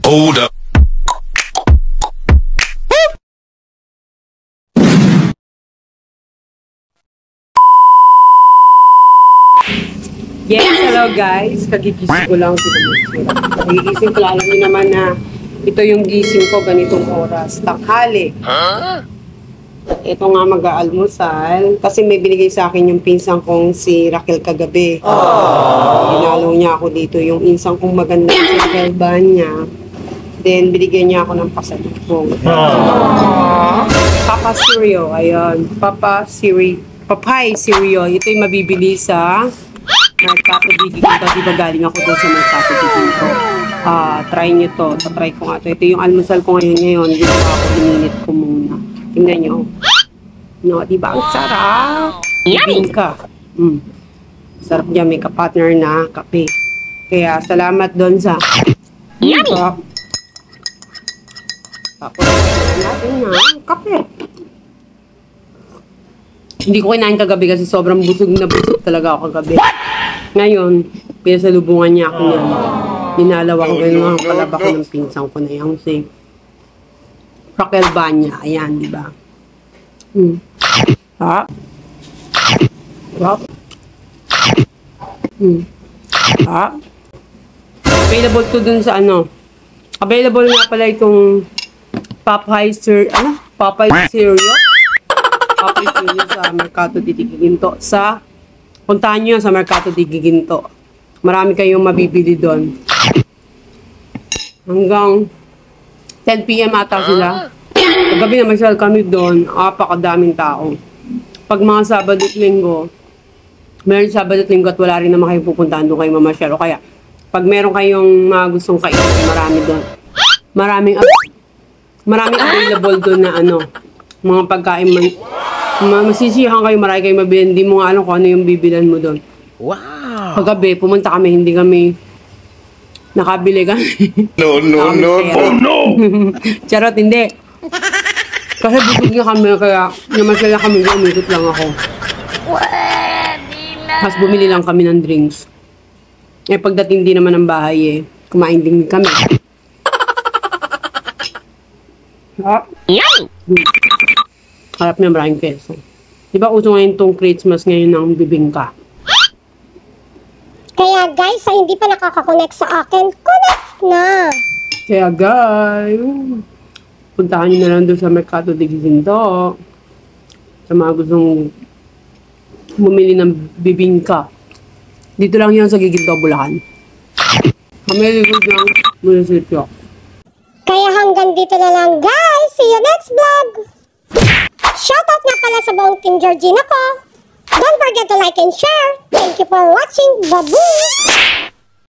Hold up. Yes, hello guys. Kagigising ko lang. Kagigising ko lang. Alam niyo naman na ito yung gising ko ganitong oras. Tanghali. Ito nga mag-aalmusal. Kasi may binigay sa akin yung pinsang kong si Raquel kagabi. Ginalaw niya ako dito. Yung insang kong maganda si Raquel ba niya. Then, binigyan niya ako ng pasalubong. Papa Cereal. Ayun. Papay Cereal. Ito yung mabibili sa Mercato Digiginto. Diba galing ako doon sa Mercato Digiginto. Try nyo to. Try ko nga to. Ito yung almusal ko ngayon. Dito ako, ininit ko muna. Tingnan nyo. No, diba ang sarap? Bibingka. Sarap niya. May kapartner na kape. Kaya salamat doon sa bibingka. Tapos natin na kape. Hindi ko kinain kagabi kasi sobrang busog na busog talaga ako kagabi. Ngayon, pinasalubungan niya ako yan. Ninalaw ako ganun ang palaba ko ng pinsang ko na yung si Raquel Banya. Ayan, di ba? Ha? Ha? Available to dun sa ano. Available nga pala itong Papay cereal. Papay cereal sa Mercato Digiginto. Puntahan nyo sa Mercato Digiginto. Marami kayong mabibili doon. Hanggang 10 PM ata sila. Paggabi na masyal kami doon, apakadaming tao. Pag mga Sabado at Linggo, meron Sabado at Linggo at wala rin naman kayong pupuntahan doon kayo mamasyal. O kaya, pag meron kayong mga gustong kainin, marami doon. Maraming available doon na mga pagkain. Masisiyahan kayo, marami kayo mabili. Hindi mo nga alam kung ano yung bibilan mo doon. Wow! Paggabi, pumunta kami, hindi kami nakabili kami. No. Charot, hindi. Kasi busog na kami, kaya namasaya kami, umikot lang ako. Tapos bumili lang kami ng drinks. Pagdating din naman ng bahay kumain din kami. Harap niya maraming peso. Diba uso ngayon tong Christmas ngayon ng bibingka? Kaya guys, sa hindi pa nakaka-connect sa akin, connect na! Kaya guys, puntahan nyo na lang doon sa Mercato Digiginto. Sa mga gustong bumili ng bibingka. Dito lang yan sa Giginto, Bulacan. Kami likod ng munisipyo. Kaya hanggang dito na lang guys. See you next vlog! Shoutout nga pala sa buong Team Georgina ko. Don't forget to like and share. Thank you for watching. Bye-bye!